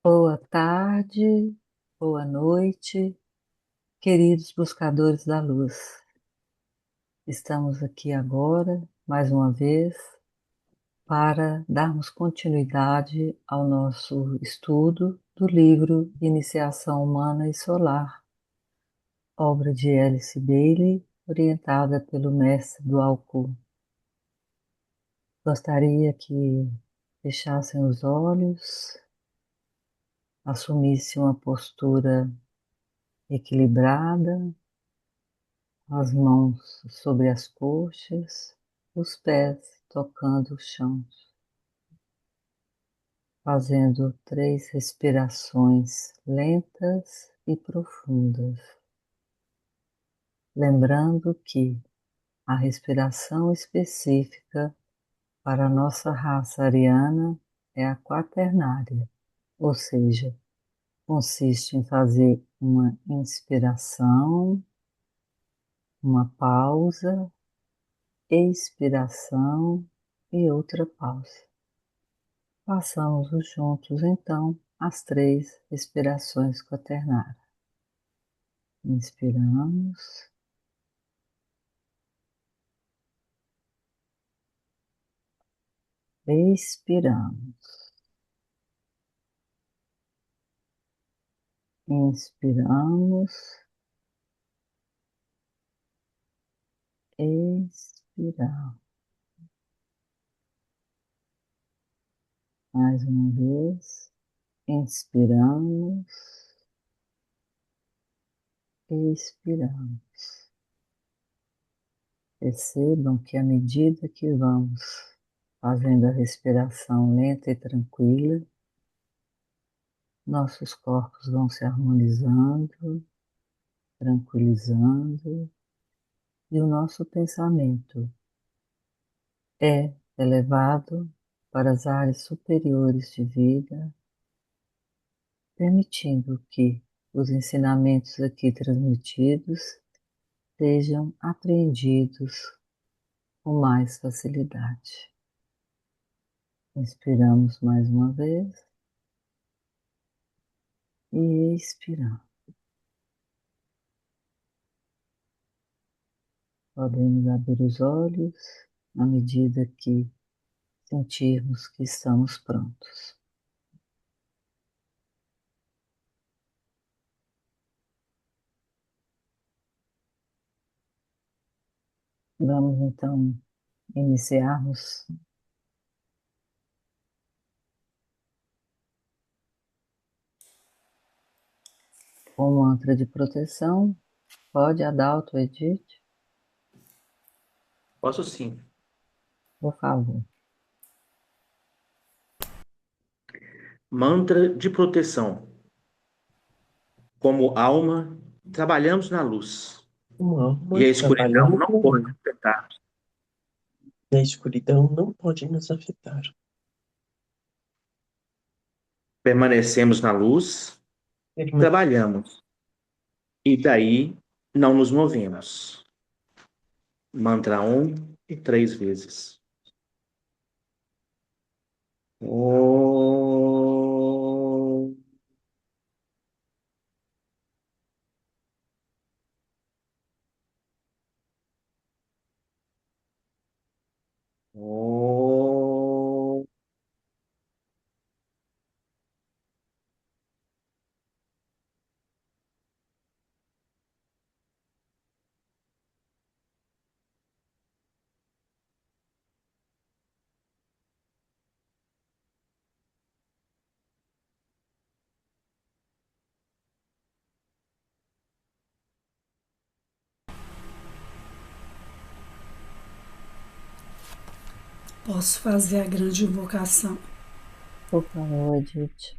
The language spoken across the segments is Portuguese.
Boa tarde, boa noite, queridos buscadores da luz. Estamos aqui agora, mais uma vez, para darmos continuidade ao nosso estudo do livro Iniciação Humana e Solar, obra de Alice Bailey, orientada pelo mestre do Alcu. Gostaria que fechassem os olhos, assumissem uma postura equilibrada, as mãos sobre as coxas, os pés tocando o chão, fazendo 3 respirações lentas e profundas. Lembrando que a respiração específica para a nossa raça ariana é a quaternária, ou seja, consiste em fazer uma inspiração, uma pausa, expiração e outra pausa. Façamos juntos, então, as 3 respirações quaternárias. Inspiramos, expiramos, inspiramos, expiramos. Mais uma vez, inspiramos, expiramos. Percebam que à medida que vamos fazendo a respiração lenta e tranquila, nossos corpos vão se harmonizando, tranquilizando, e o nosso pensamento é elevado para as áreas superiores de vida, permitindo que os ensinamentos aqui transmitidos sejam apreendidos com mais facilidade. Inspiramos mais uma vez e expiramos. Podemos abrir os olhos à medida que sentirmos que estamos prontos. Vamos então iniciarmos com o mantra de proteção. Pode, Adalto, Edith? Posso sim. Por favor. Mantra de proteção. Como alma, trabalhamos na luz, Uma e alma a escuridão trabalhando não na pode luz, afetar. e a escuridão não pode nos afetar. Permanecemos na luz, Perma- trabalhamos, e daí não nos movemos. Mantra 3 vezes. Om. Om. Posso fazer a grande invocação. Por favor, Edith.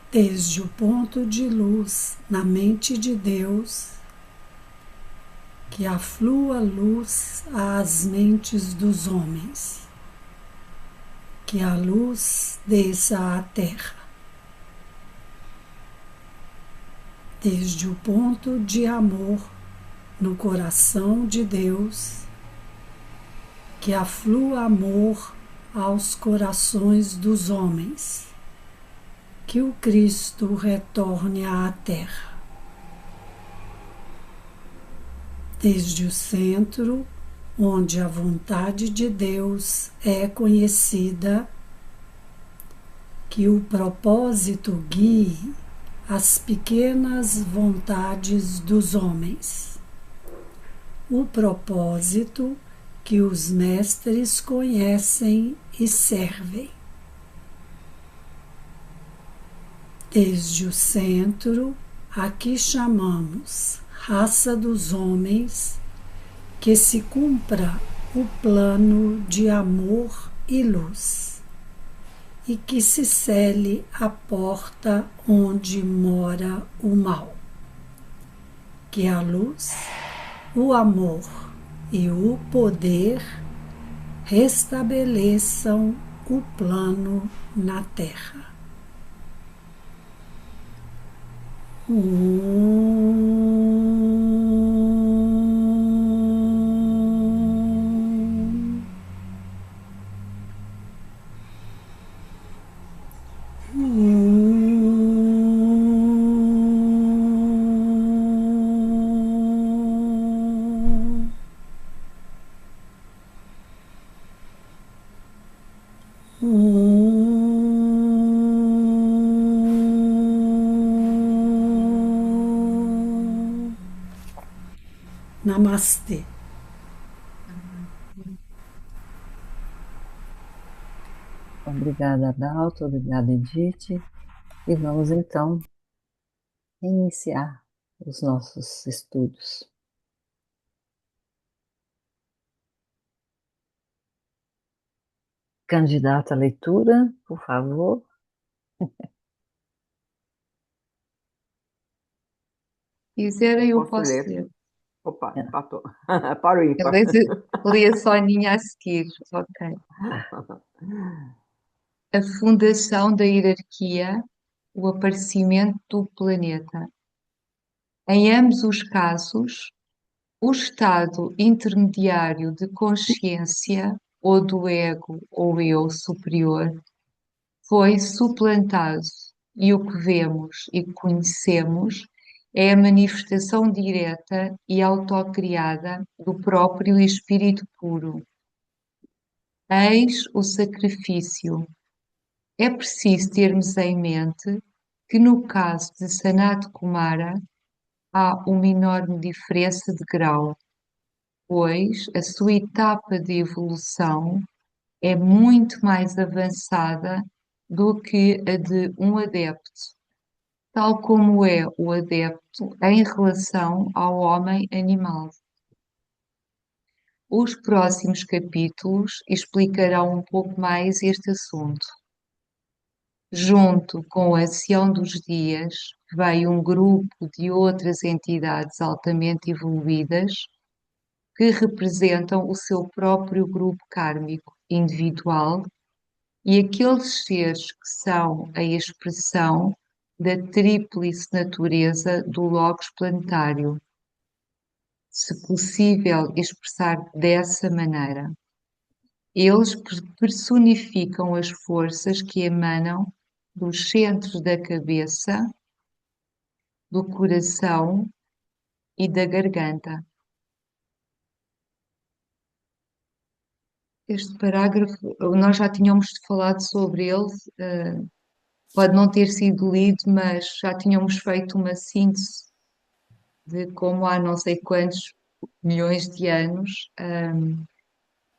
Desde o ponto de luz na mente de Deus, que aflua luz às mentes dos homens, que a luz desça à terra. Desde o ponto de amor no coração de Deus, que aflua amor aos corações dos homens, que o Cristo retorne à Terra. Desde o centro, onde a vontade de Deus é conhecida, que o propósito guie as pequenas vontades dos homens. O propósito que os mestres conhecem e servem. Desde o centro, a que chamamos raça dos homens, que se cumpra o plano de amor e luz, e que se cele a porta onde mora o mal. Que a luz, o amor e o poder restabeleçam o plano na Terra. Namastê. Obrigada, Adalto, obrigada, Edith. E vamos então iniciar os nossos estudos. Candidata à leitura, por favor. Quiserem, eu Posso posso ler? ler. Opa, empatou. Para o ímpar. Lê a Soninha a seguir. Ok. A fundação da hierarquia, o aparecimento do planeta. Em ambos os casos, o estado intermediário de consciência, ou do ego ou eu superior, foi suplantado, e o que vemos e conhecemos é a manifestação direta e autocriada do próprio Espírito puro. Eis o sacrifício. É preciso termos em mente que, no caso de Sanat Kumara, há uma enorme diferença de grau, pois a sua etapa de evolução é muito mais avançada do que a de um adepto, tal como é o adepto em relação ao homem animal. Os próximos capítulos explicarão um pouco mais este assunto. Junto com a ancião dos dias, veio um grupo de outras entidades altamente evoluídas que representam o seu próprio grupo kármico individual e aqueles seres que são a expressão da tríplice natureza do Logos planetário, se possível expressar dessa maneira. Eles personificam as forças que emanam dos centros da cabeça, do coração e da garganta. Este parágrafo, nós já tínhamos falado sobre ele, pode não ter sido lido, mas já tínhamos feito uma síntese de como há não sei quantos milhões de anos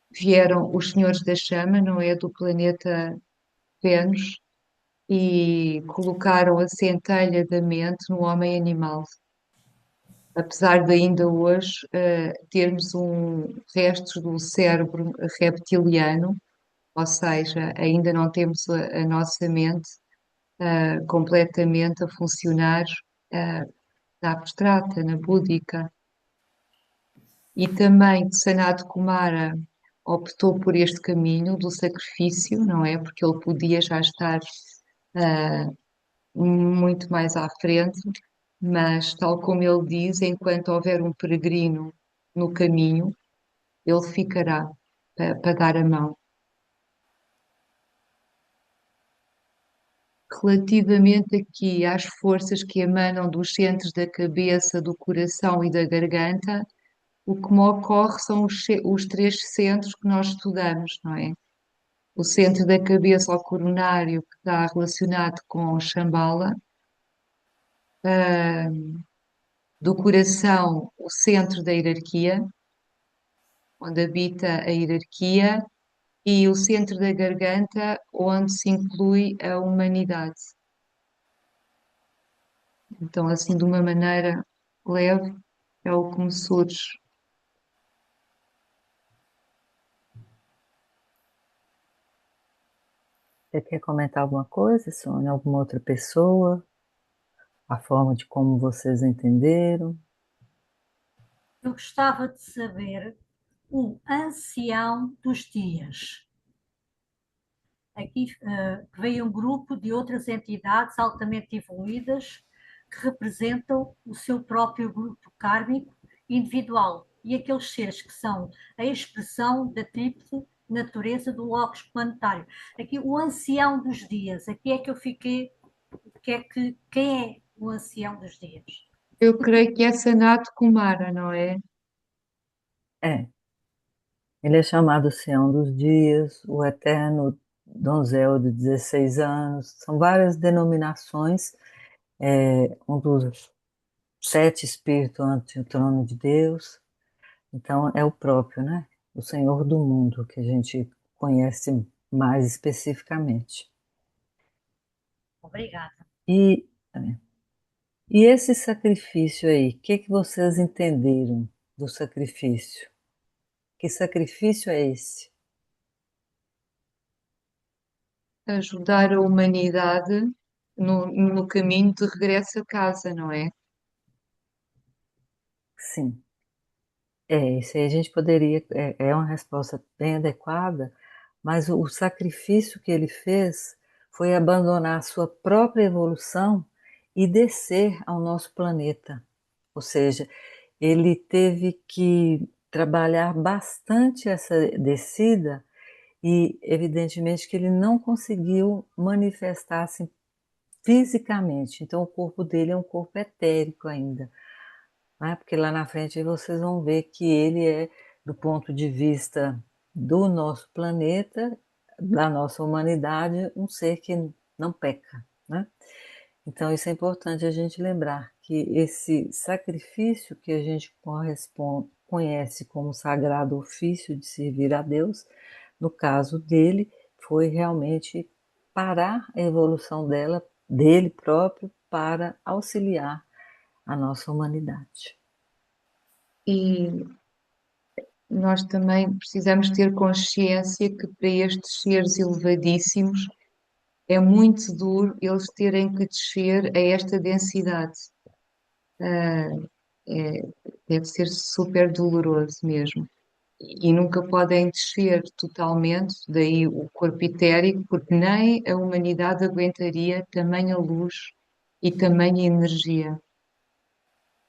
vieram os senhores da chama, não é? Do planeta Vênus, e colocaram a centelha da mente no homem animal. Apesar de ainda hoje termos restos do cérebro reptiliano, ou seja, ainda não temos a nossa mente completamente a funcionar na abstrata, na búdica. E também Sanat Kumara optou por este caminho do sacrifício, não é? Porque ele podia já estar muito mais à frente, mas tal como ele diz, enquanto houver um peregrino no caminho, ele ficará para dar a mão. relativamente aqui às forças que emanam dos centros da cabeça, do coração e da garganta, o que me ocorre são os três centros que nós estudamos, não é? O centro da cabeça ao coronário, que está relacionado com Shambhala, ah, do coração, o centro da hierarquia, onde habita a hierarquia, e o centro da garganta, onde se inclui a humanidade. Então, assim, de uma maneira leve, é o que me surge. Você quer comentar alguma coisa, Sônia? Alguma outra pessoa? A forma de como vocês entenderam? Eu gostava de saber o ancião dos dias. Aqui veio um grupo de outras entidades altamente evoluídas que representam o seu próprio grupo kármico individual e aqueles seres que são a expressão da tríplice natureza do logos planetário. Aqui o ancião dos dias, aqui é que eu fiquei, quem é o ancião dos dias? Eu creio que é Sanat Kumara, não é? É, ele é chamado Sião dos Dias, o Eterno Donzel de 16 anos. São várias denominações, um dos 7 espíritos ante o trono de Deus. Então, é o próprio, né? O Senhor do mundo, que a gente conhece mais especificamente. Obrigada. E, e esse sacrifício aí, o que vocês entenderam do sacrifício? Que sacrifício é esse? Ajudar a humanidade no caminho de regresso a casa, não é? Sim, isso aí a gente poderia, é uma resposta bem adequada, mas o sacrifício que ele fez foi abandonar a sua própria evolução e descer ao nosso planeta. Ou seja, ele teve que trabalhar bastante essa descida e, evidentemente, que ele não conseguiu manifestar-se fisicamente. Então, o corpo dele é um corpo etérico ainda, né? Porque lá na frente vocês vão ver que ele é, do ponto de vista do nosso planeta, da nossa humanidade, um ser que não peca, né? Então, isso é importante a gente lembrar, que esse sacrifício que a gente conhece como sagrado ofício de servir a Deus, no caso dele, foi realmente parar a evolução dele próprio para auxiliar a nossa humanidade. E nós também precisamos ter consciência que para estes seres elevadíssimos é muito duro eles terem que descer a esta densidade. Ah, é- deve ser super doloroso mesmo. E nunca podem descer totalmente, daí o corpo etérico, porque nem a humanidade aguentaria tamanha luz e tamanha energia.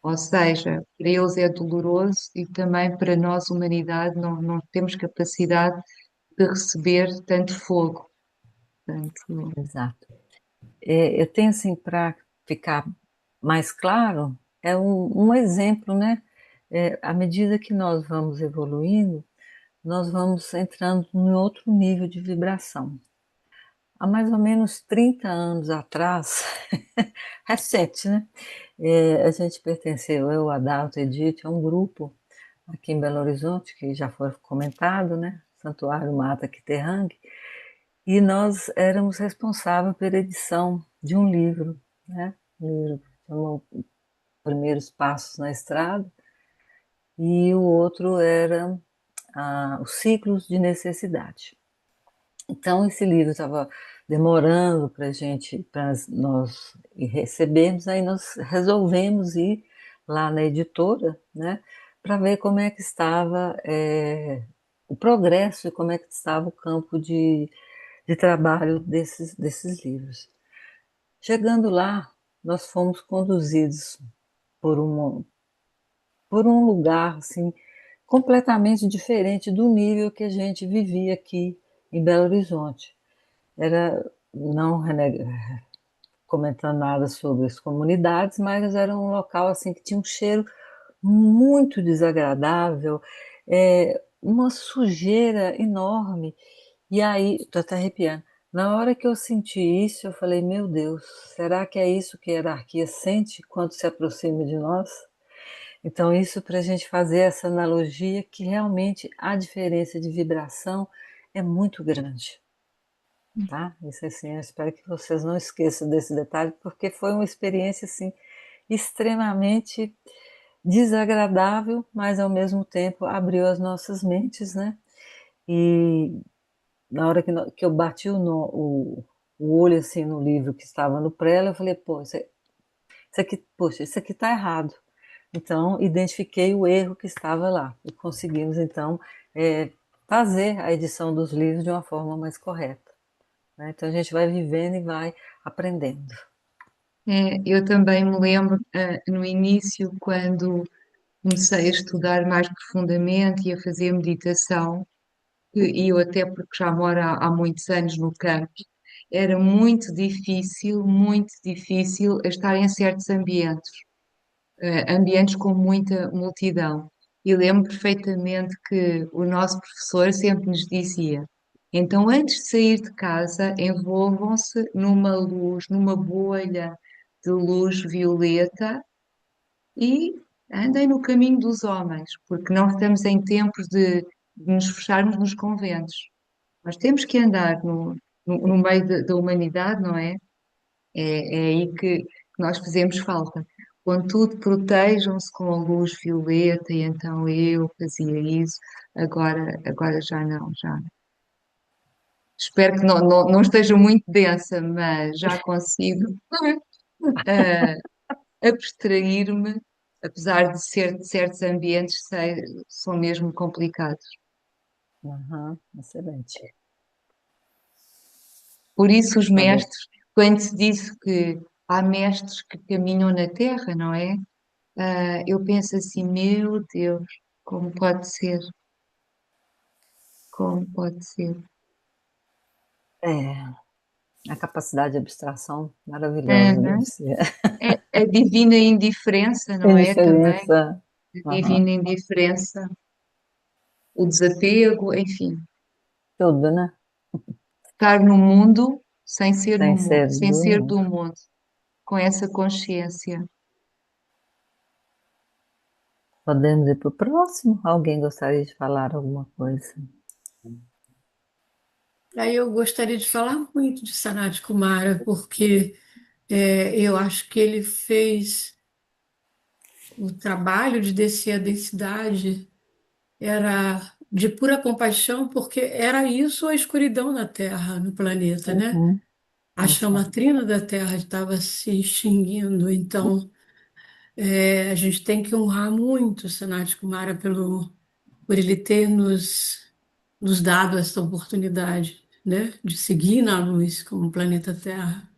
Ou seja, para eles é doloroso e também para nós, humanidade, não temos capacidade de receber tanto fogo. Portanto, Exato. Eu tenho assim, para ficar mais claro, é um exemplo, né? À medida que nós vamos evoluindo, nós vamos entrando em outro nível de vibração. Há mais ou menos 30 anos atrás, recente, né? A gente pertenceu, eu, Adalto e Edith, a um grupo aqui em Belo Horizonte, que já foi comentado, né? Santuário Mata Quiterrangue, e nós éramos responsáveis pela edição de um livro, né? Um livro que chamou Primeiros Passos na Estrada, e o outro era Os Ciclos de Necessidade. Então, esse livro estava demorando para nós recebermos, aí nós resolvemos ir lá na editora, né, para ver como é que estava o progresso e como é que estava o campo de trabalho desses livros. Chegando lá, nós fomos conduzidos por por um lugar assim, completamente diferente do nível que a gente vivia aqui em Belo Horizonte. Era não comentando nada sobre as comunidades, mas era um local assim que tinha um cheiro muito desagradável, uma sujeira enorme. E aí, estou até arrepiando. Na hora que eu senti isso, eu falei: Meu Deus, será que é isso que a hierarquia sente quando se aproxima de nós? Então, isso para a gente fazer essa analogia que realmente a diferença de vibração é muito grande, tá? Isso assim, eu espero que vocês não esqueçam desse detalhe, porque foi uma experiência assim extremamente desagradável, mas ao mesmo tempo abriu as nossas mentes, né? E na hora que eu bati o olho assim no livro que estava no prelo, eu falei, pô, isso aqui, poxa, isso aqui está errado. Então, identifiquei o erro que estava lá e conseguimos, então, fazer a edição dos livros de uma forma mais correta, né? Então, a gente vai vivendo e vai aprendendo. Eu também me lembro, no início, quando comecei a estudar mais profundamente e a fazer meditação, e eu até porque já moro há muitos anos no campo, era muito difícil estar em certos ambientes, ambientes com muita multidão. E lembro perfeitamente que o nosso professor sempre nos dizia: então, antes de sair de casa, envolvam-se numa luz, numa bolha de luz violeta e andem no caminho dos homens, porque não estamos em tempos de nos fecharmos nos conventos. Nós temos que andar no meio da humanidade, não é? É aí que nós fazemos falta. Contudo, protejam-se com a luz violeta, e então eu fazia isso, agora já não, já. Espero que não esteja muito densa, mas já consigo eh, abstrair-me, apesar de certos ambientes são mesmo complicados. Uhum, excelente. Por isso, os Tá bom. mestres, quando se diz que há mestres que caminham na terra, não é? Eu penso assim, meu Deus, como pode ser? Como pode ser? A capacidade de abstração maravilhosa deve Aham. ser. A divina indiferença, não é? Também, Indiferença. a Uhum. divina indiferença, o desapego, enfim, Tudo, né? estar no mundo sem ser no Sem mundo, ser sem do ser mundo. do mundo, com essa consciência. Podemos ir para o próximo? Alguém gostaria de falar alguma coisa? Aí eu gostaria de falar muito de Sanat Kumara, porque eu acho que ele fez o trabalho de descer a densidade, era de pura compaixão, porque era isso a escuridão na Terra, no planeta, né? Uhum. A Exato. chama da Terra estava se extinguindo, então a gente tem que honrar muito o Sanat Kumara por ele ter nos dado essa oportunidade, né, de seguir na luz como o planeta Terra.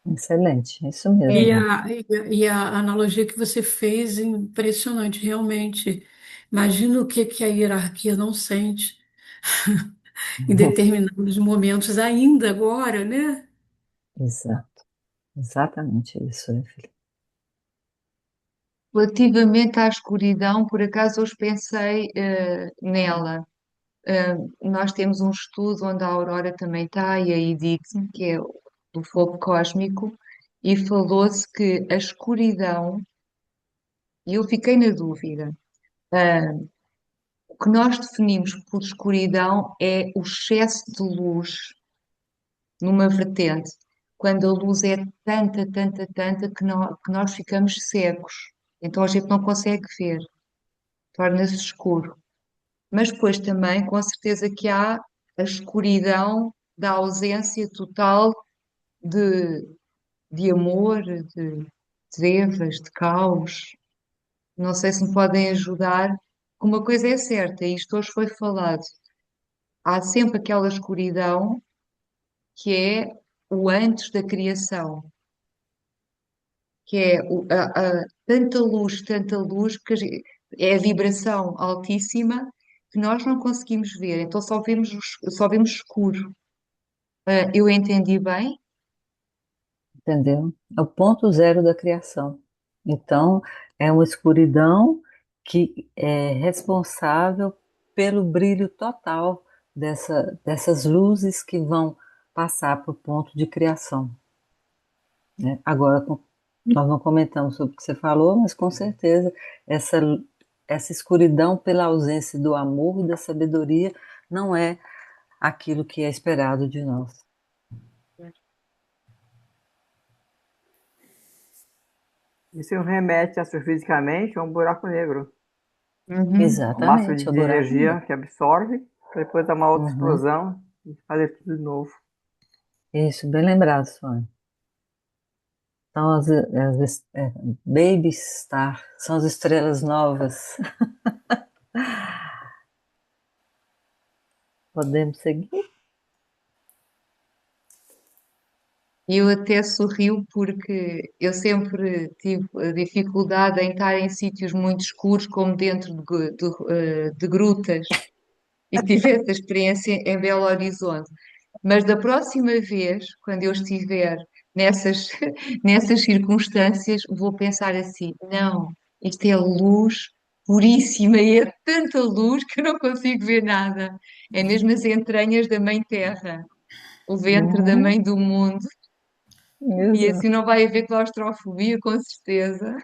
Excelente, isso É, E mesmo. a analogia que você fez, é impressionante, realmente. Imagina o que que a hierarquia não sente em determinados momentos, ainda agora, né? Exato, exatamente isso, né, Felipe? relativamente à escuridão, por acaso hoje pensei nela. Nós temos um estudo onde a Aurora também está e a Edith, que é do fogo cósmico, e falou-se que a escuridão, e eu fiquei na dúvida, ah, o que nós definimos por escuridão é o excesso de luz numa vertente, quando a luz é tanta que nós ficamos cegos. Então a gente não consegue ver, torna-se escuro. Mas depois também, com certeza, que há a escuridão da ausência total de, de amor, de trevas, de caos. Não sei se me podem ajudar. Uma coisa é certa, e isto hoje foi falado: há sempre aquela escuridão que é o antes da criação, que é tanta luz, que é a vibração altíssima que nós não conseguimos ver, então só vemos escuro. Eu entendi bem? entendeu? É o ponto zero da criação. Então, é uma escuridão que é responsável pelo brilho total dessas luzes que vão passar para o ponto de criação, né? Agora, nós não comentamos sobre o que você falou, mas com certeza essa, essa escuridão pela ausência do amor e da sabedoria não é aquilo que é esperado de nós. Isso remete astrofisicamente a um buraco negro. Uhum. Uma massa Exatamente, é o de buraco energia negro. que absorve, para depois dar uma outra Uhum. explosão e fazer tudo de novo. Isso, bem lembrado, Sônia. São Baby Star, são as estrelas novas. Podemos seguir? E eu até sorrio porque eu sempre tive dificuldade em estar em sítios muito escuros, como dentro de grutas, e tive essa experiência em Belo Horizonte. Mas da próxima vez, quando eu estiver nessas, nessas circunstâncias, vou pensar assim: não, isto é luz puríssima e é tanta luz que eu não consigo ver nada. É mesmo as entranhas da Mãe Terra, o ventre da Uhum. Mãe do Mundo. E assim Exato. não vai haver claustrofobia, com certeza.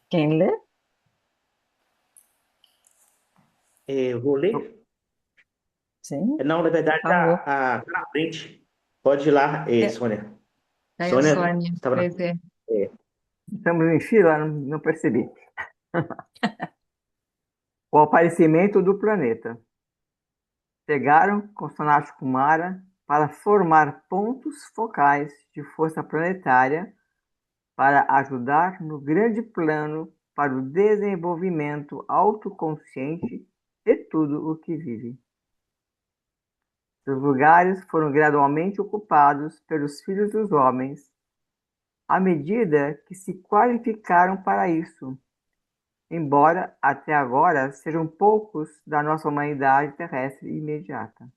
Quem lê? Eu vou ler? Sim, Não, na por verdade, favor. tá na frente. Pode ir lá, É, Sônia. É a Sônia Sónia, estava na pois frente. é. É. Estamos em fila? Não percebi. O aparecimento do planeta. Chegaram com Sanat Kumara para formar pontos focais de força planetária para ajudar no grande plano para o desenvolvimento autoconsciente de tudo o que vive. Seus lugares foram gradualmente ocupados pelos filhos dos homens, à medida que se qualificaram para isso, embora até agora sejam poucos da nossa humanidade terrestre imediata.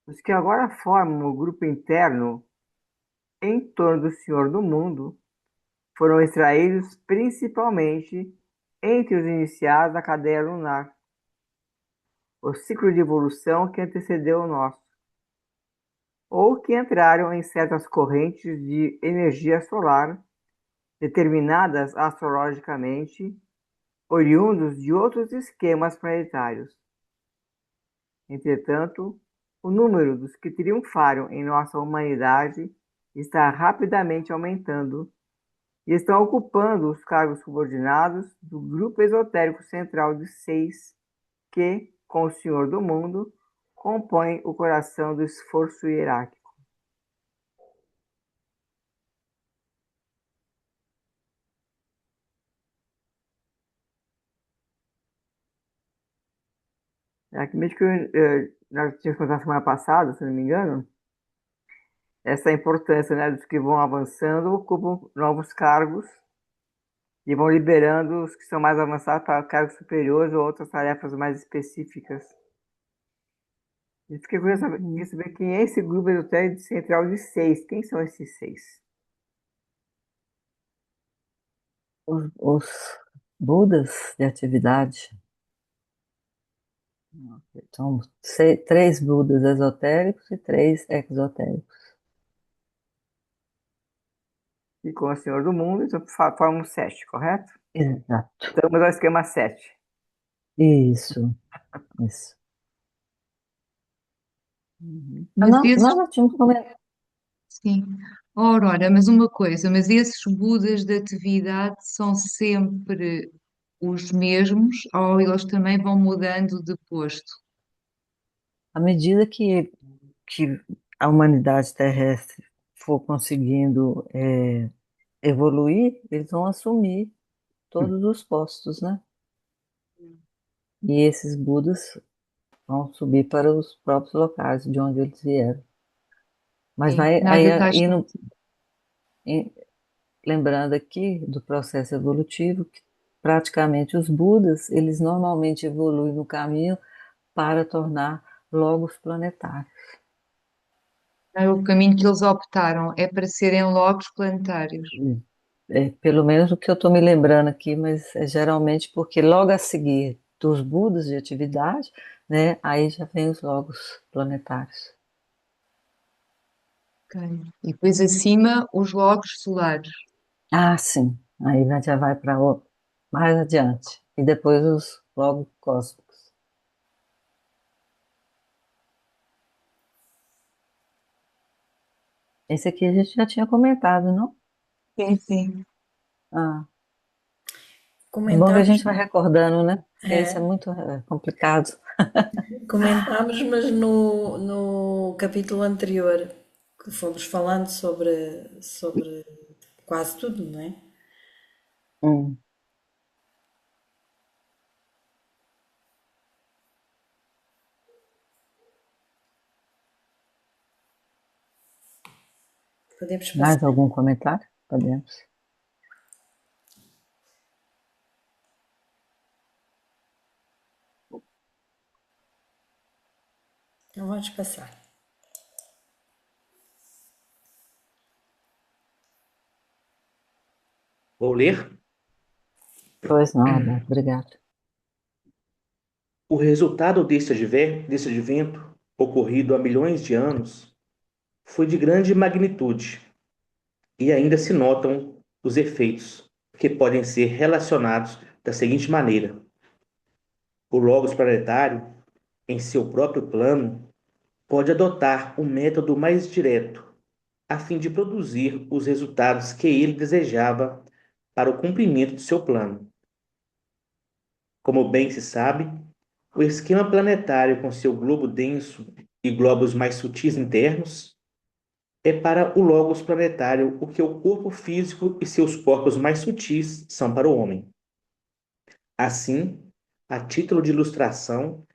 Os que agora formam o grupo interno em torno do Senhor do Mundo foram extraídos principalmente entre os iniciados da cadeia lunar, o ciclo de evolução que antecedeu o nosso, ou que entraram em certas correntes de energia solar determinadas astrologicamente, oriundos de outros esquemas planetários. Entretanto, o número dos que triunfaram em nossa humanidade está rapidamente aumentando e estão ocupando os cargos subordinados do grupo esotérico central de seis, que, com o Senhor do Mundo, compõe o coração do esforço hierárquico. Aqui mesmo que nós tínhamos contado semana passada, se não me engano, essa importância, né, dos que vão avançando, ocupam novos cargos e vão liberando os que são mais avançados para cargos superiores ou outras tarefas mais específicas. E fiquei curioso em saber quem é esse grupo esotérico central de seis. Quem são esses seis? os Budas de atividade. São três Budas esotéricos e três exotéricos. E com o Senhor do Mundo, então formam sete, correto? Exato. Estamos ao esquema sete. Isso, isso. Mas Nós esses, já tínhamos comentado. sim. Oh, Aurora, mas uma coisa, mas esses Budas de atividade são sempre os mesmos ou eles também vão mudando de posto? À medida que a humanidade terrestre for conseguindo evoluir, eles vão assumir todos os postos, né? E esses Budas vão subir para os próprios locais de onde eles vieram. Mas Sim, vai nada aí, está em- lembrando aqui do processo evolutivo, que praticamente os Budas, eles normalmente evoluem no caminho para tornar logos planetários. O caminho que eles optaram é para serem logos planetários. Pelo menos o que eu estou me lembrando aqui, mas é geralmente porque logo a seguir dos Budas de atividade, né, aí já vem os logos planetários. Ok. E depois acima os logos solares. Ah, sim, aí já vai para mais adiante. E depois os logos cósmicos. Esse aqui a gente já tinha comentado, não? Sim, sim. Ah, é bom que a Comentámos, gente vai recordando, né? Porque esse é é, muito complicado. comentámos, mas no capítulo anterior, que fomos falando sobre quase tudo, não é? Hum. Podemos Mais passar. algum comentário? Podemos. Então vamos passar. Vou ler. Pois não, Alberto, obrigado. O resultado desse advento, ocorrido há milhões de anos, foi de grande magnitude e ainda se notam os efeitos, que podem ser relacionados da seguinte maneira: o Logos planetário, em seu próprio plano, pode adotar o método mais direto, a fim de produzir os resultados que ele desejava para o cumprimento de seu plano. Como bem se sabe, o esquema planetário com seu globo denso e globos mais sutis internos é para o logos planetário o que o corpo físico e seus corpos mais sutis são para o homem. Assim, a título de ilustração,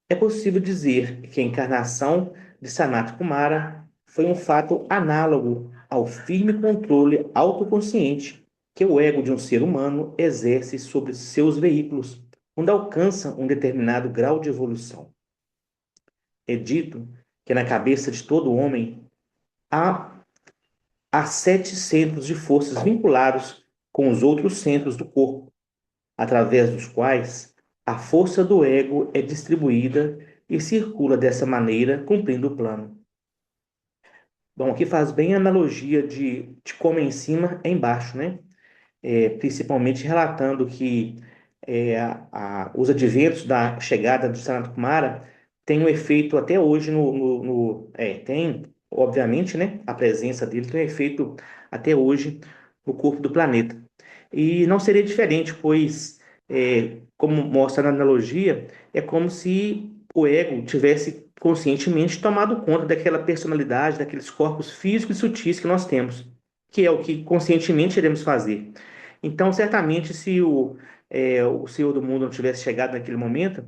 é possível dizer que a encarnação de Sanat Kumara foi um fato análogo ao firme controle autoconsciente que o ego de um ser humano exerce sobre seus veículos quando alcança um determinado grau de evolução. É dito que na cabeça de todo homem há, há 7 centros de forças vinculados com os outros centros do corpo, através dos quais a força do ego é distribuída e circula dessa maneira, cumprindo o plano. Bom, aqui faz bem a analogia de como é em cima é embaixo, né? Principalmente relatando que os adventos da chegada do Sanat Kumara têm um efeito até hoje tem, obviamente, né? A presença dele tem um efeito até hoje no corpo do planeta. E não seria diferente, pois, como mostra na analogia, é como se o ego tivesse conscientemente tomado conta daquela personalidade, daqueles corpos físicos e sutis que nós temos, que é o que conscientemente iremos fazer. Então, certamente, se o Senhor do mundo não tivesse chegado naquele momento,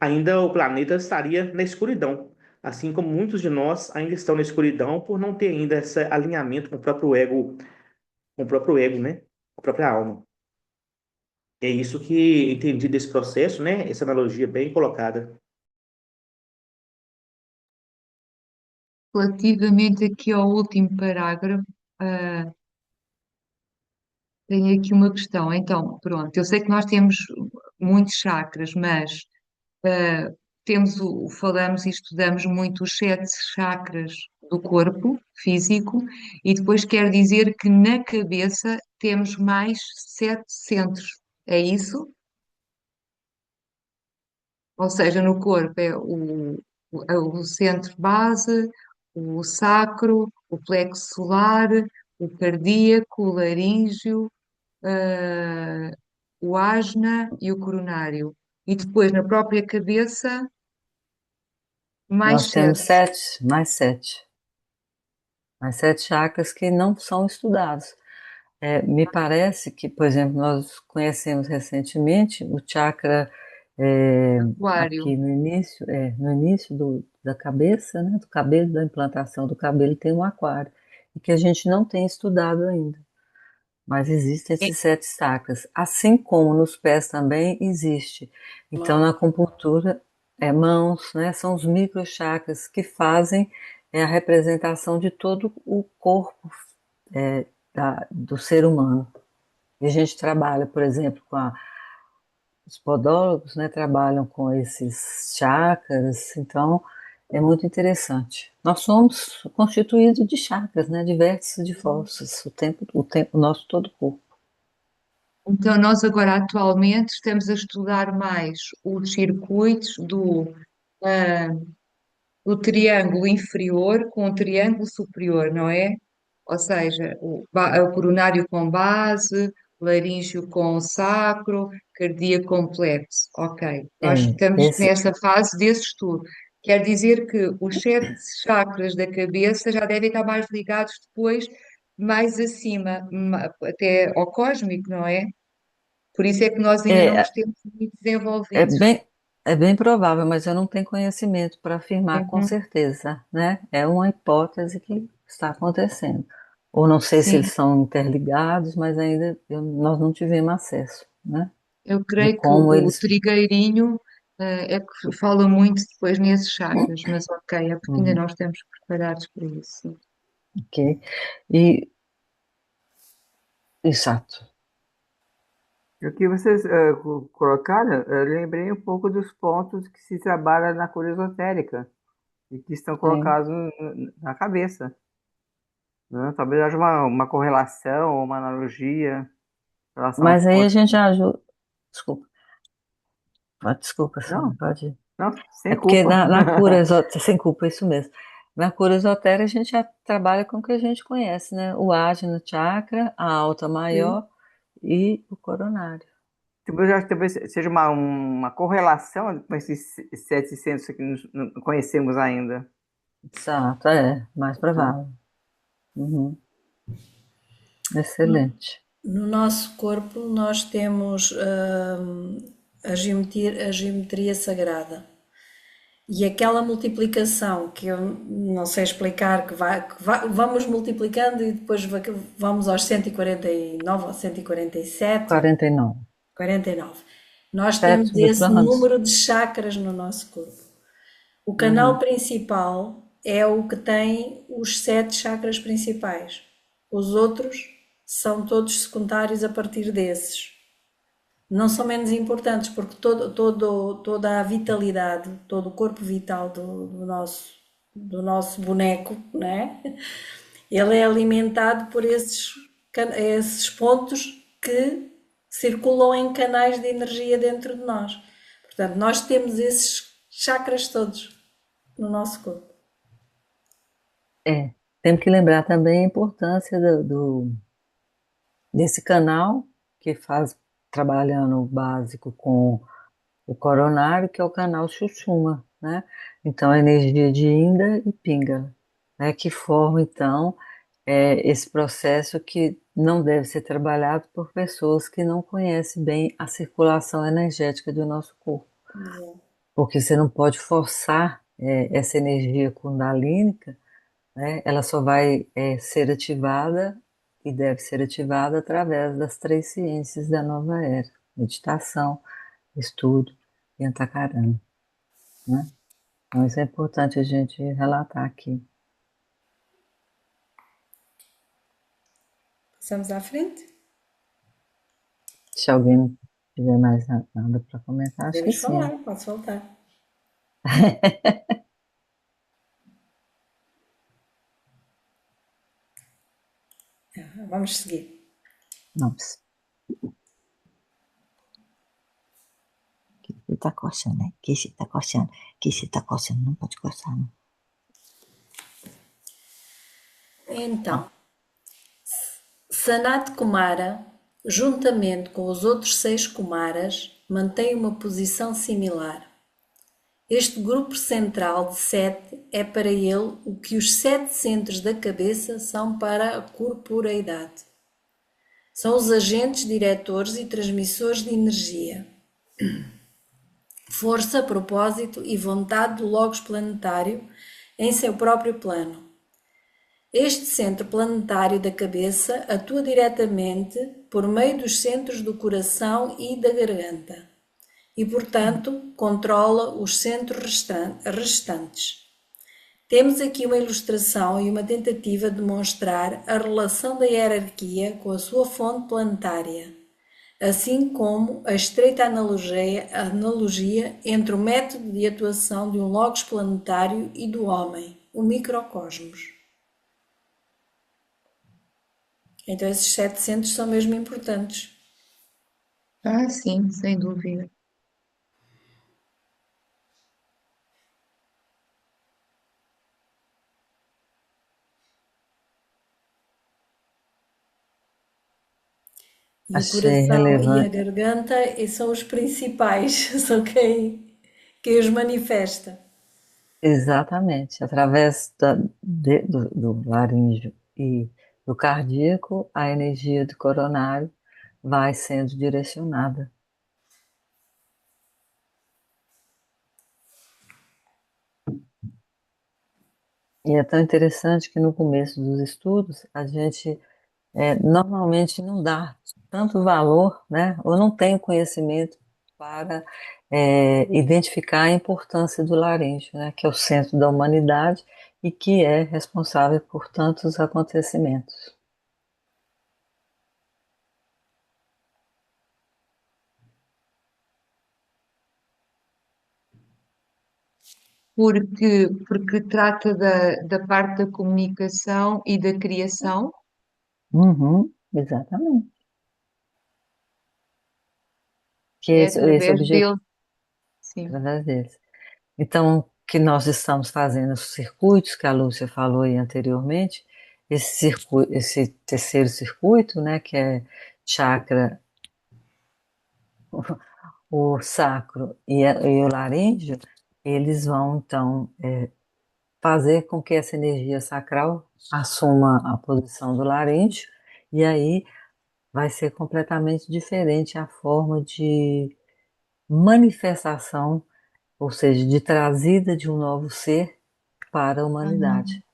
ainda o planeta estaria na escuridão. Assim como muitos de nós ainda estão na escuridão por não ter ainda esse alinhamento com o próprio ego, né? Com a própria alma. É isso que entendi desse processo, né? Essa analogia bem colocada. Relativamente aqui ao último parágrafo, tenho aqui uma questão. Então, pronto, eu sei que nós temos muitos chakras, mas ah, falamos e estudamos muito os 7 chakras do corpo físico, e depois quer dizer que na cabeça temos mais 7 centros. É isso? Ou seja, no corpo é o centro base, o sacro, o plexo solar, o cardíaco, o laríngeo, eh, o asna e o coronário. E depois, na própria cabeça, Nós mais temos 7. mais sete chakras que não são estudados. Me parece que, por exemplo, nós conhecemos recentemente o chakra Aquário. aqui no início da cabeça, né, do cabelo, da implantação do cabelo, tem um aquário, e que a gente não tem estudado ainda. Mas existem É, esses 7 chakras, assim como nos pés também existe. Então, na acupuntura, mãos, né? São os microchakras que fazem a representação de todo o corpo do ser humano. E a gente trabalha, por exemplo, os podólogos, né, trabalham com esses chakras, então é muito interessante. Nós somos constituídos de chakras, né, de vértices de forças, o nosso todo corpo. Então, nós agora atualmente estamos a estudar mais os circuitos ah, do triângulo inferior com o triângulo superior, não é? Ou seja, o coronário com base, laríngeo com sacro, cardíaco completo. Ok, nós É, estamos esse, nessa fase desse estudo. Quer dizer que os 7 chakras da cabeça já devem estar mais ligados depois, mais acima, até ao cósmico, não é? Por isso é que nós ainda não os é, temos muito é desenvolvidos. bem, é bem provável, mas eu não tenho conhecimento para afirmar com Uhum. certeza, né? É uma hipótese que está acontecendo. Ou não sei se eles Sim, são interligados, mas ainda nós não tivemos acesso, né? eu De creio que como o eles. trigueirinho é que fala muito depois nesses chakras, mas ok, é porque ainda Uhum, não estamos preparados para isso. ok. E, exato. E o que vocês colocaram, eu lembrei um pouco dos pontos que se trabalha na cura esotérica e que estão Sim. colocados na cabeça, né? Talvez haja uma correlação ou uma analogia em relação aos Mas aí a pontos. gente já ajuda. Desculpa, desculpa, Não, Sônia, pode. não, É sem porque culpa. na cura esotérica, sem culpa, é isso mesmo. Na cura esotérica a gente já trabalha com o que a gente conhece, né? O Ajna Chakra, a alta Sim. maior e o coronário. Talvez seja uma correlação com esses 700 que não conhecemos ainda. Exato, é, mais Né? provável. Uhum, No, excelente. no nosso corpo, nós temos a geometria sagrada. E aquela multiplicação que eu não sei explicar, vamos multiplicando e depois vamos aos 149 ou 147, 49. 49. Nós temos Sete esse planos. número de chakras no nosso corpo. O canal Uhum. principal é o que tem os 7 chakras principais. Os outros são todos secundários a partir desses. Não são menos importantes, porque toda a vitalidade, todo o corpo vital do nosso boneco, né? Ele é alimentado por esses pontos que circulam em canais de energia dentro de nós. Portanto, nós temos esses chakras todos no nosso corpo. É, temos que lembrar também a importância desse canal que faz trabalhando o básico com o coronário, que é o canal Chuchuma, né? Então, a energia de Inda e Pingala, né? Que forma, então, esse processo que não deve ser trabalhado por pessoas que não conhecem bem a circulação energética do nosso corpo. Porque você não pode forçar, essa energia kundalínica, né? Ela só vai, ser ativada e deve ser ativada através das 3 ciências da nova era: meditação, estudo e antacarana, né? Então isso é importante a gente relatar aqui. Passamos à frente? Se alguém não tiver mais nada para comentar, acho que Podemos sim. falar, pode soltar. Vamos seguir. Nossa, que tá coçando, né? Que se tá coçando, que se tá coçando, não pode coçar, não. Então, Sanat Kumara, juntamente com os outros 6 Kumaras, mantém uma posição similar. Este grupo central de 7 é para ele o que os 7 centros da cabeça são para a corporeidade. São os agentes diretores e transmissores de energia, força, propósito e vontade do Logos planetário em seu próprio plano. Este centro planetário da cabeça atua diretamente por meio dos centros do coração e da garganta e, portanto, controla os centros restantes. Temos aqui uma ilustração e uma tentativa de mostrar a relação da hierarquia com a sua fonte planetária, assim como a estreita analogia entre o método de atuação de um logos planetário e do homem, o microcosmos. Então esses 700 são mesmo importantes. Ah, sim, sem dúvida. E o Achei coração e a relevante. garganta são os principais, são quem os manifesta. Exatamente. Através do laríngeo e do cardíaco, a energia do coronário vai sendo direcionada. E é tão interessante que no começo dos estudos a gente normalmente não dá tanto valor, né, ou não tem conhecimento para identificar a importância do laríngeo, né, que é o centro da humanidade e que é responsável por tantos acontecimentos. Porque trata da parte da comunicação e da criação, Uhum, exatamente. Que é esse através objetivo, dele, sim. através deles. Então, o que nós estamos fazendo os circuitos que a Lúcia falou aí anteriormente, esse terceiro circuito, né, que é chakra, o sacro e o laríngeo, eles vão então fazer com que essa energia sacral assuma a posição do laríngeo, e aí vai ser completamente diferente a forma de manifestação, ou seja, de trazida de um novo ser para a humanidade.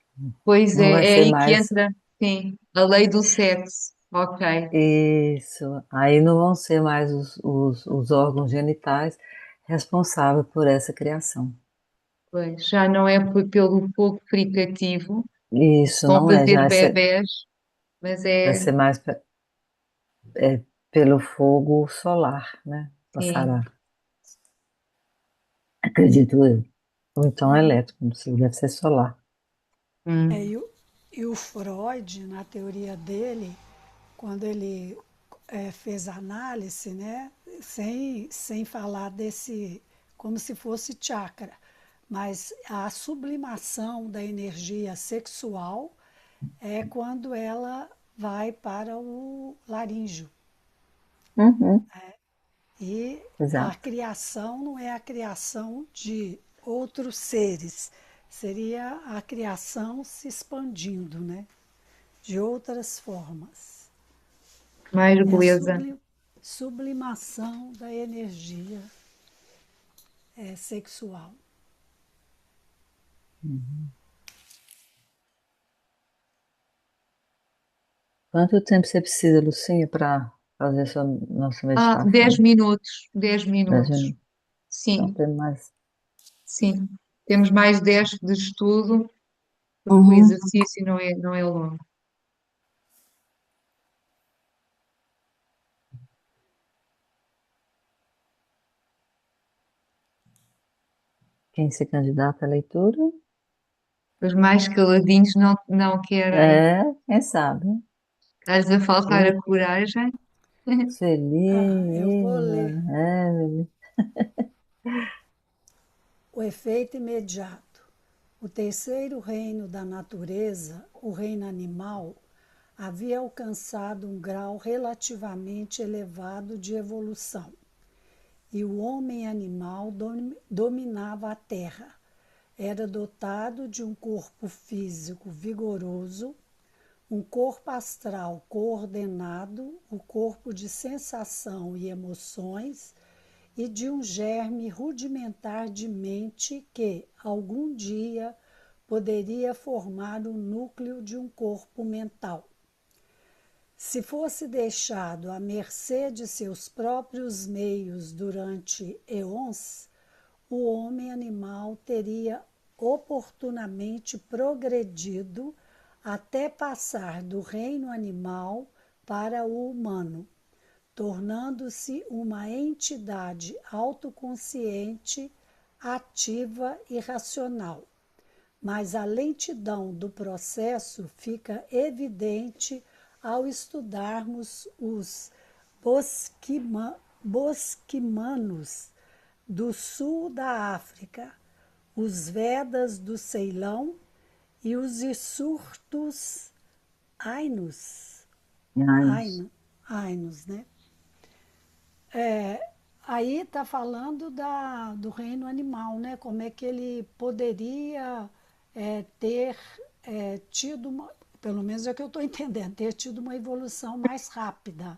Pois Não vai é ser aí que mais entra, sim, a lei do sexo. Ok, isso, aí não vão ser mais os órgãos genitais responsáveis por essa criação. pois já não é pelo fogo fricativo que se Isso vão não é, fazer bebés, mas vai é, ser mais pelo fogo solar, né? sim. Passará, acredito eu. Ou então elétrico, não sei, deve ser solar. É, Hum. e o Freud, na teoria dele, quando ele fez a análise, né, sem falar desse, como se fosse chakra, mas a sublimação da energia sexual é quando ela vai para o laríngeo. Uhum, E a exato. criação não é a criação de outros seres, seria a criação se expandindo, né? De outras formas. Mais É a beleza. sublimação da energia sexual. Uhum. Quanto tempo você precisa, Lucinha, para fazer sua nossa Ah, 10 meditação? minutos, 10 10 minutos. minutos. Então, Sim, tem mais. sim. Temos mais 10 de estudo, porque o Uhum. exercício não é longo. Quem se candidata à leitura? Os mais caladinhos não querem. Quem sabe? Estás a faltar a Eu, coragem? Eu vou ler. Celina, Evelyn. O efeito imediato. O terceiro reino da natureza, o reino animal, havia alcançado um grau relativamente elevado de evolução, e o homem animal dominava a terra. Era dotado de um corpo físico vigoroso, um corpo astral coordenado, o corpo de sensação e emoções, e de um germe rudimentar de mente que, algum dia, poderia formar o núcleo de um corpo mental. Se fosse deixado à mercê de seus próprios meios durante eons, o homem animal teria oportunamente progredido até passar do reino animal para o humano, tornando-se uma entidade autoconsciente, ativa e racional. Mas a lentidão do processo fica evidente ao estudarmos os bosquimanos do sul da África, os Vedas do Ceilão e os Isurtos Ainos, Mas, Ainos, né? Aí está falando do reino animal, né? Como é que ele poderia ter tido uma, pelo menos é o que eu estou entendendo, ter tido uma evolução mais rápida,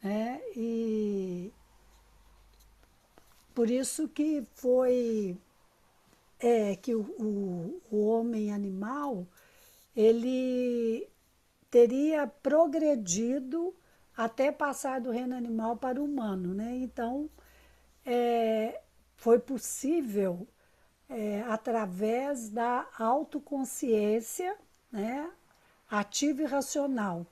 né? E por isso que foi que o homem animal ele teria progredido até passar do reino animal para o humano, né? Então é, foi possível através da autoconsciência, né, ativa e racional.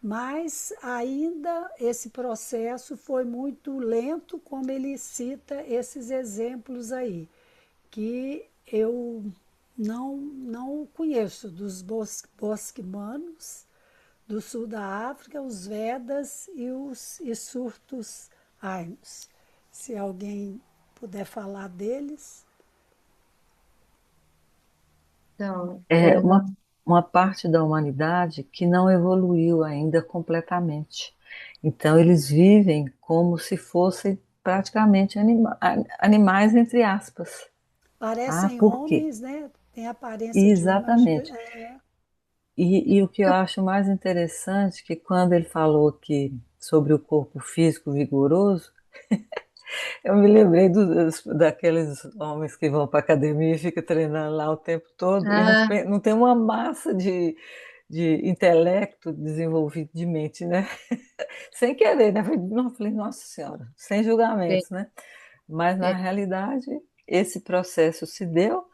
Mas ainda esse processo foi muito lento, como ele cita esses exemplos aí, que eu não conheço, dos bosquimanos do sul da África, os Vedas e os Isurtos Ainos. Se alguém puder falar deles. Então, é uma parte da humanidade que não evoluiu ainda completamente. Então, eles vivem como se fossem praticamente animais, entre aspas. Ah, Parecem por quê? homens, né? Tem aparência de homem, mas Exatamente. E o que eu acho mais interessante é que quando ele falou que sobre o corpo físico vigoroso, eu me lembrei daqueles homens que vão para a academia e ficam treinando lá o tempo todo e ah, não tem uma massa de intelecto desenvolvido de mente, né? Sem querer, né? Falei, nossa senhora, sem sim, julgamentos, né? Mas na é, realidade esse processo se deu,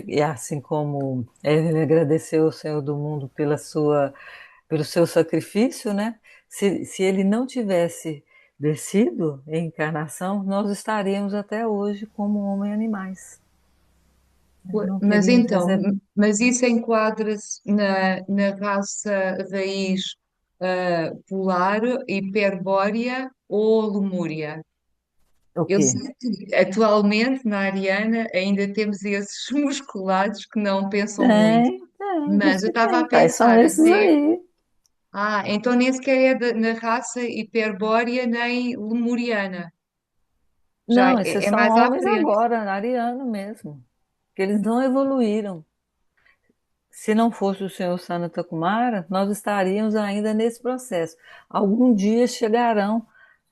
e assim como ele agradeceu ao Senhor do mundo pelo seu sacrifício, né? Se ele não tivesse descido em encarnação, nós estaríamos até hoje como homem animais, né? Não mas teríamos então, desenvolvido. mas isso enquadra-se na raça raiz polar, hiperbórea ou lemúria? O Eu quê? sei que atualmente na Ariana ainda temos esses musculados que não pensam muito, Diz mas eu que estava a tem, pai, são pensar esses até, aí. então nem sequer é na raça hiperbórea nem lemuriana, já Não, esses é são mais à homens frente. agora, ariano mesmo, que eles não evoluíram. Se não fosse o senhor Sanata Kumara, nós estaríamos ainda nesse processo. Algum dia chegarão,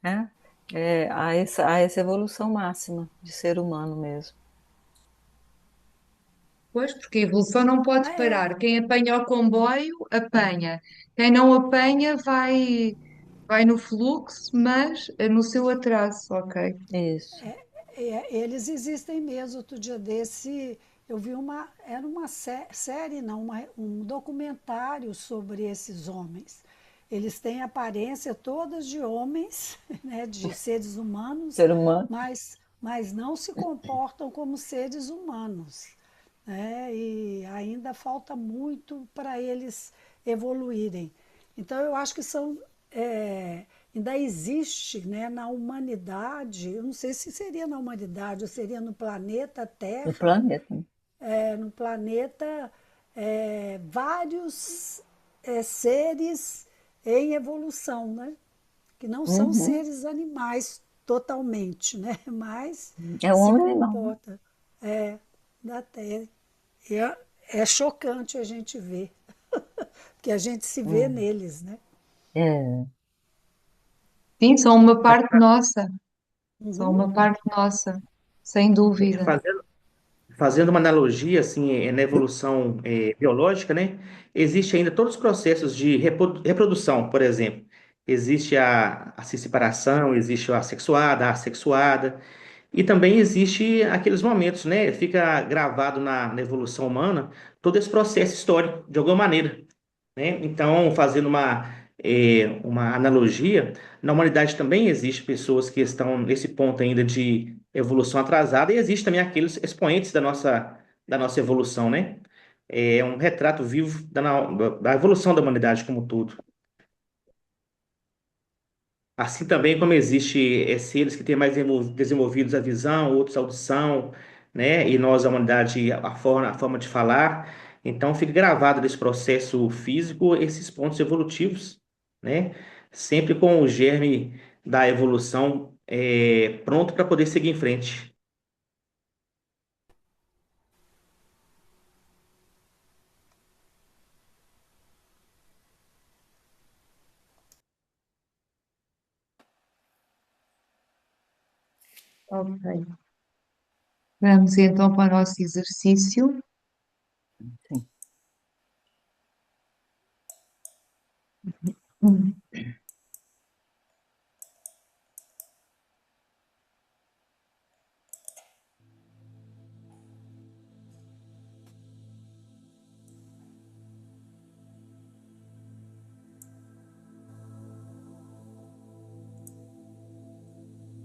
né, a essa evolução máxima de ser humano mesmo. Pois, porque a evolução não pode É, parar. Quem apanha o comboio, apanha. Quem não apanha, vai no fluxo, mas no seu atraso, ok? Isso. eles existem mesmo. Outro dia desse, eu vi era uma série, não, um documentário sobre esses homens. Eles têm aparência todas de homens, né, de seres humanos, Ser humano. mas não se comportam como seres humanos, né? E ainda falta muito para eles evoluírem. Então, eu acho que ainda existe, né, na humanidade, eu não sei se seria na humanidade ou seria no planeta No Terra, planeta. no planeta, vários seres em evolução, né? Que não são Uhum. seres animais totalmente, né? Mas É o se homem animal, né? comporta da Terra. E é chocante a gente ver, porque a gente se vê neles, né? É. Sim, são uma parte nossa. São Uhum. uma parte nossa, sem E dúvida. fazendo uma analogia assim, na evolução biológica, né? Existe ainda todos os processos de reprodução, por exemplo. Existe a cisseparação, existe a sexuada, a assexuada, e também existe aqueles momentos, né? Fica gravado na evolução humana todo esse processo histórico, de alguma maneira, né? Então, fazendo uma analogia, na humanidade também existe pessoas que estão nesse ponto ainda de evolução atrasada, e existe também aqueles expoentes da nossa evolução, né? É um retrato vivo da evolução da humanidade como um todo. Assim também como existe seres que têm mais desenvolvidos a visão, outros a audição, né? E nós, a humanidade, a forma de falar. Então, fica gravado nesse processo físico esses pontos evolutivos, né? Sempre com o germe da evolução pronto para poder seguir em frente. Ok. Vamos então para o nosso exercício. Sim. Hum.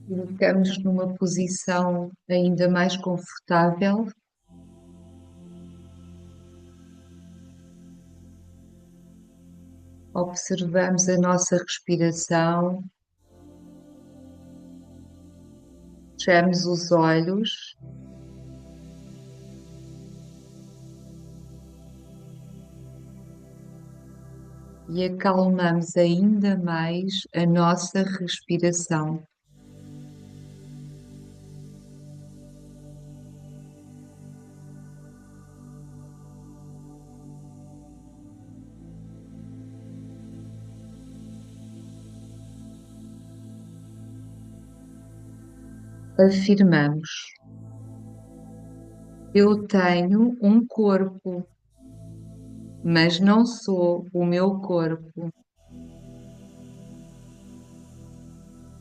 Colocamos numa posição ainda mais confortável. Observamos a nossa respiração. Fechamos os olhos. E acalmamos ainda mais a nossa respiração. Afirmamos: eu tenho um corpo, mas não sou o meu corpo.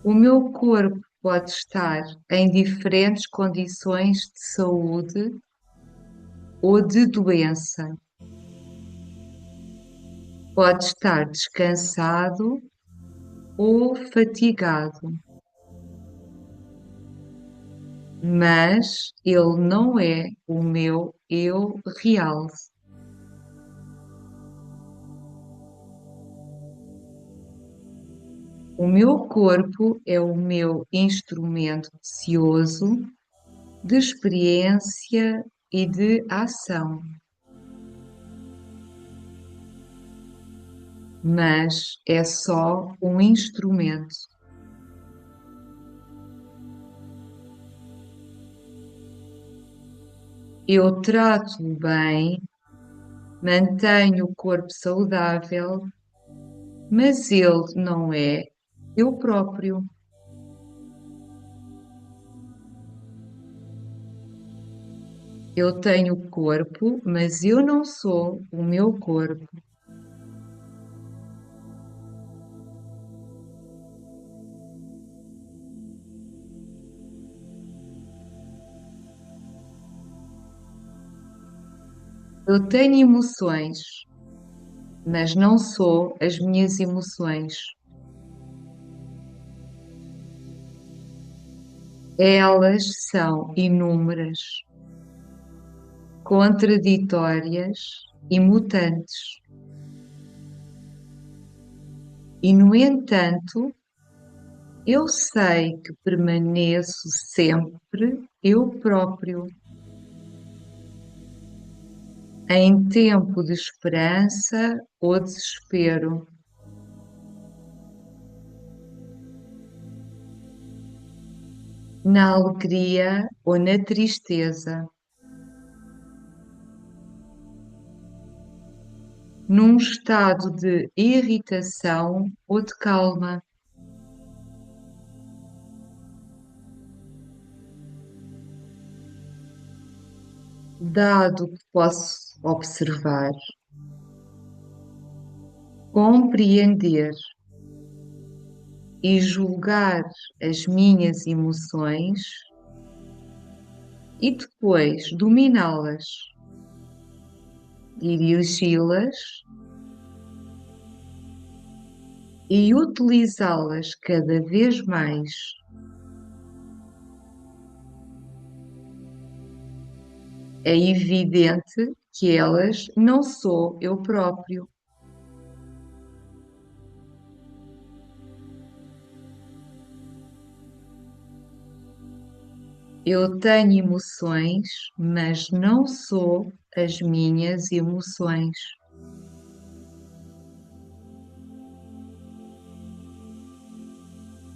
O meu corpo pode estar em diferentes condições de saúde ou de doença. Pode estar descansado ou fatigado. Mas ele não é o meu eu real. O meu corpo é o meu instrumento precioso de experiência e de ação. Mas é só um instrumento. Eu trato-o bem, mantenho o corpo saudável, mas ele não é eu próprio. Eu tenho corpo, mas eu não sou o meu corpo. Eu tenho emoções, mas não sou as minhas emoções. Elas são inúmeras, contraditórias e mutantes. E, no entanto, eu sei que permaneço sempre eu próprio. Em tempo de esperança ou desespero. Na alegria ou na tristeza. Num estado de irritação ou de calma. dado que posso observar, compreender e julgar as minhas emoções e depois dominá-las, dirigi-las e utilizá-las cada vez mais. É evidente que elas não sou eu próprio. Eu tenho emoções, mas não sou as minhas emoções.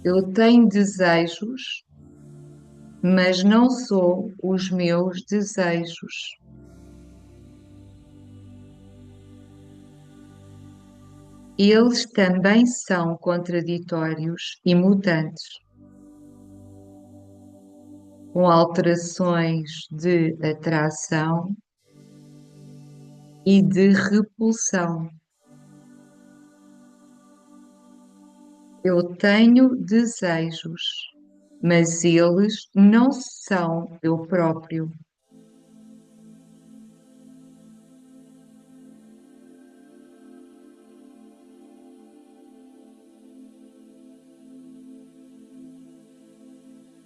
Eu tenho desejos, mas não sou os meus desejos. Eles também são contraditórios e mutantes, com alterações de atração e de repulsão. Eu tenho desejos, mas eles não são eu próprio.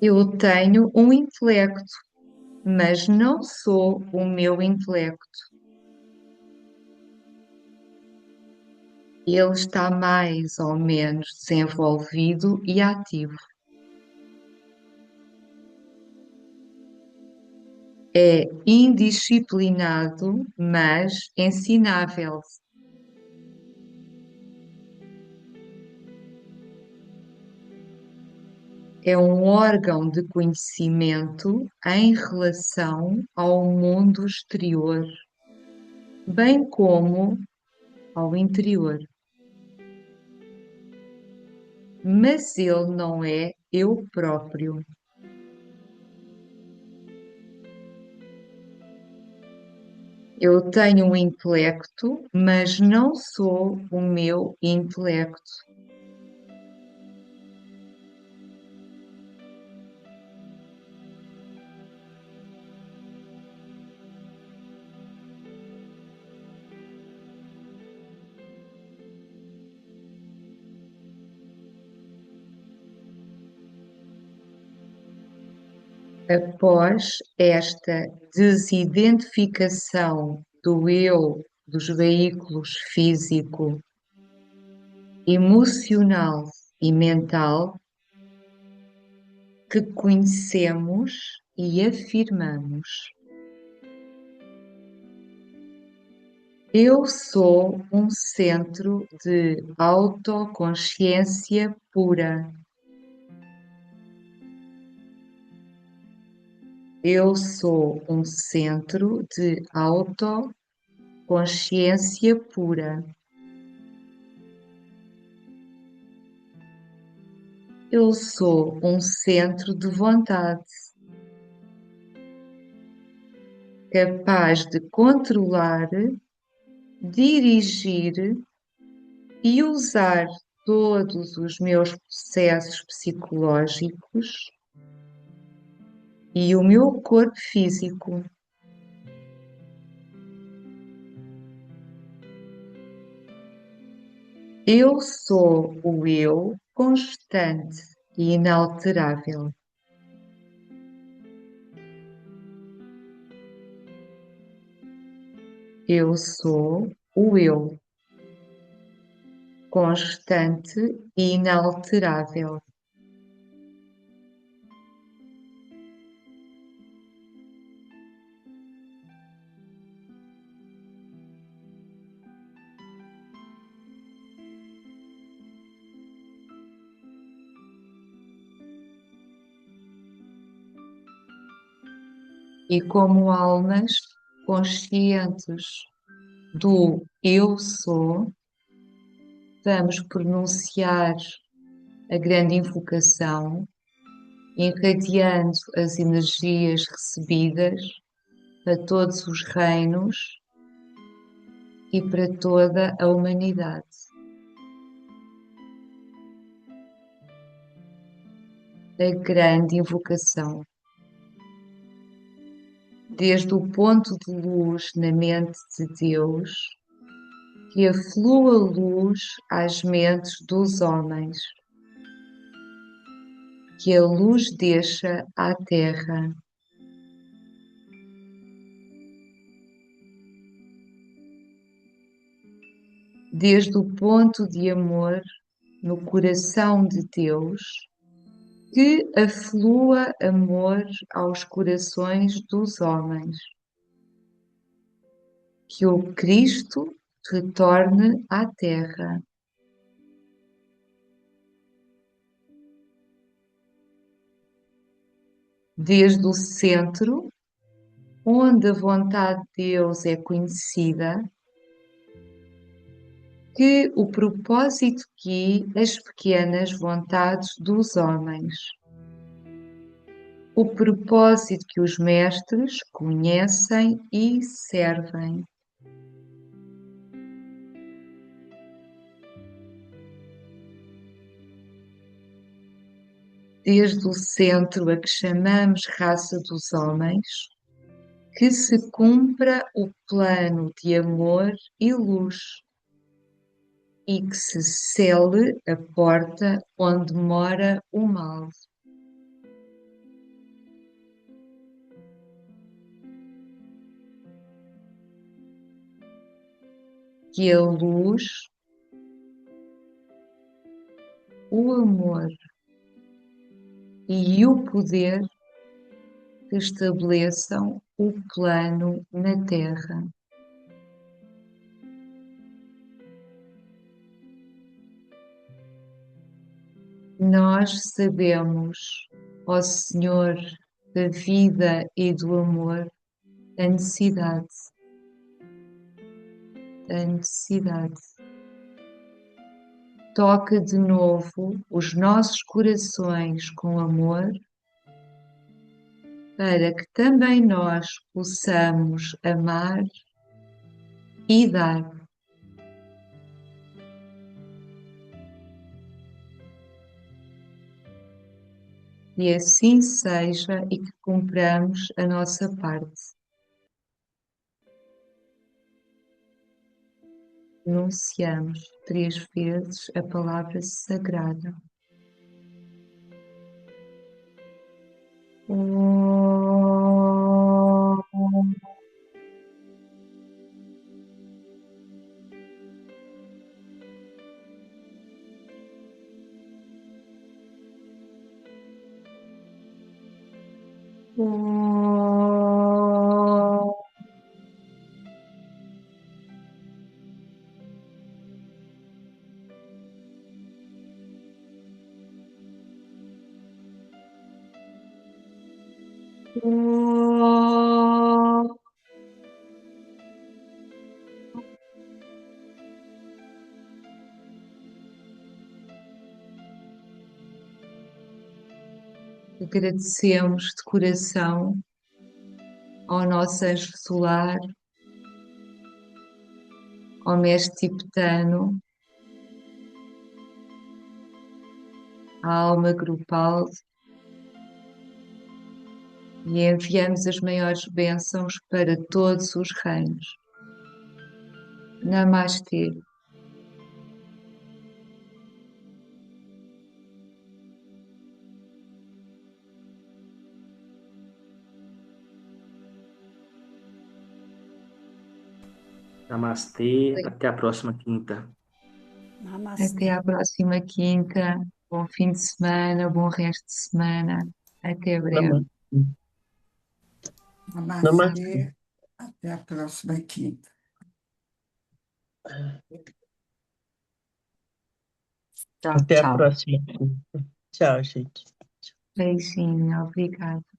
Eu tenho um intelecto, mas não sou o meu intelecto. Ele está mais ou menos desenvolvido e ativo. É indisciplinado, mas ensinável. É um órgão de conhecimento em relação ao mundo exterior, bem como ao interior. Mas ele não é eu próprio. Eu tenho um intelecto, mas não sou o meu intelecto. Após esta desidentificação do eu dos veículos físico, emocional e mental, que conhecemos e afirmamos: eu sou um centro de autoconsciência pura. Eu sou um centro de autoconsciência pura. Eu sou um centro de vontade, capaz de controlar, dirigir e usar todos os meus processos psicológicos e o meu corpo físico. Eu sou o eu constante e inalterável. Eu sou o eu constante e inalterável. E como almas conscientes do eu sou, vamos pronunciar a grande invocação, irradiando as energias recebidas para todos os reinos e para toda a humanidade. A grande invocação. Desde o ponto de luz na mente de Deus, que aflua luz às mentes dos homens, que a luz deixa à terra. Desde o ponto de amor no coração de Deus, que aflua amor aos corações dos homens, que o Cristo retorne à terra. Desde o centro, onde a vontade de Deus é conhecida, que o propósito guie as pequenas vontades dos homens. O propósito que os mestres conhecem e servem. Desde o centro a que chamamos raça dos homens, que se cumpra o plano de amor e luz e que se cele a porta onde mora o mal. Que a luz, o amor e o poder estabeleçam o plano na Terra. Nós sabemos, ó Senhor da vida e do amor, a necessidade. Toca de novo os nossos corações com amor, para que também nós possamos amar e dar. E assim seja e que cumpramos a nossa parte. Pronunciamos 3 vezes a palavra sagrada. Om. Om. Om. Agradecemos de coração ao nosso anjo solar, ao mestre tibetano, à alma grupal e enviamos as maiores bênçãos para todos os reinos. Namastê. Namastê, até a próxima quinta. Namastê. Até à próxima quinta. Bom fim de semana, bom resto de semana. Até breve. Namastê. Namastê. Até a próxima quinta. Tchau, Até a tchau. próxima. Tchau, gente. Beijinho, obrigada.